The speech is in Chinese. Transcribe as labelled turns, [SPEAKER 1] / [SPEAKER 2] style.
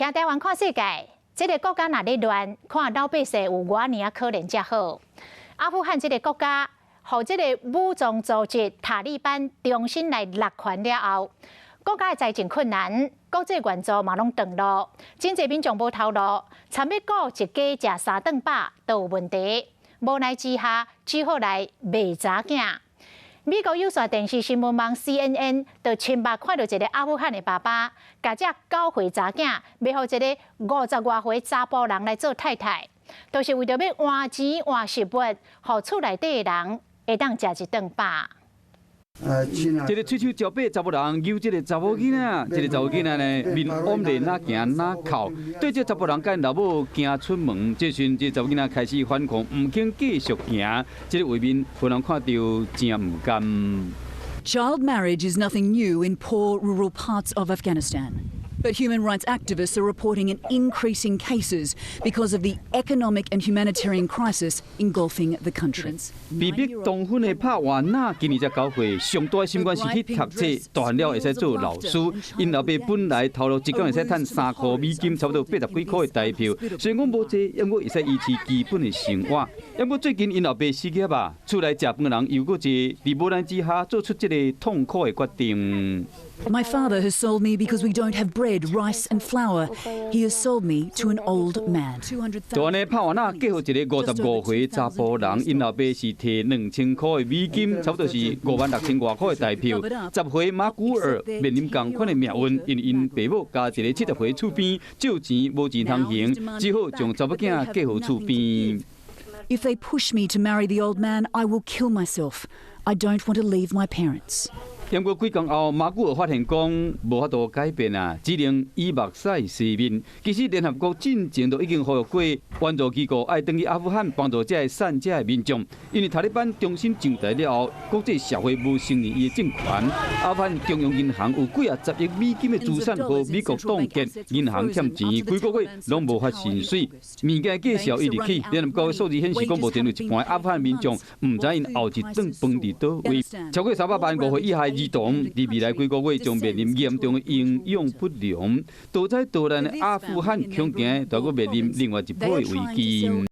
[SPEAKER 1] 听台湾看世界，这个国家若咧乱，看老百姓有偌尔啊可怜才好。阿富汗这个国家，互这个武装组织塔利班重新来掠权了后，国家的财政困难，国际援助嘛拢断落，真侪民众无头路，参要顾一家食三顿饱都有问题。无奈之下，只好来卖查囝。美国有线电视新闻网 CNN 就亲目看到一个阿富汗的爸爸，甲这9岁查囝卖互一个50多岁查甫人来做太太，就是为着要换钱换食物，互厝内底的人会当食一顿饱。
[SPEAKER 2] 一个吹手招牌查某人揪这个查某囡仔，这个查某囡仔呢面往里哪行哪哭，对这查某人甲因老母行出门，这时这查某囡仔开始反抗，唔肯继续行，这个画面互人看到真唔甘。
[SPEAKER 3] Child marriage is nothing new in poor rural parts of Afghanistan. But human rights activists are reporting an increase in cases because of the economic and humanitarian crisis engulfing the country.
[SPEAKER 2] 被逼当婚的拍娃仔，今年才9岁，上大的心愿是去读册，大汉了会使做老师。因老爸本来头路一工会使赚3块美金，差不多80几块的台票。虽然讲无济，不过会使维持基本的生活。不过最近因老爸失业啊，厝内食饭的人又搁济，在无奈之下做出这个痛苦的决定。
[SPEAKER 3] My father has sold me because we don't have bread, rice and flour. He has sold me to an old man.
[SPEAKER 2] 就安尼拍完那，嫁互一个55岁查甫人，因老爸是摕2000块的美金，差不多是56000多块的台票。10岁马古尔面临同款的命运，因爸母加一个70岁厝边，借钱无钱通行，只好将查某囝嫁互厝边。
[SPEAKER 3] If they push me to marry the old man, I will kill myself. I don't want to leave my parents.
[SPEAKER 2] 经过几工后，马古尔发现讲无法度改变啊，只能以目屎洗面。其实联合国进前都已经呼吁过援助机构爱登去阿富汗帮助这善者的民众，因为塔利班重新上台了后，国际社会无承认伊的政权。阿富汗中央银行有几啊10亿美金的资产被美国冻结，银行欠钱，几个月拢无发薪水。物价计数一直起，联合国的数字显示讲，目前有一半阿富汗民众唔知因后一顿饭伫倒位，超过300万5岁以下儿童，伫未来几个月将面临严重的营养不良。多灾多难的阿富汗恐惊，还阁面临另外一波的危机。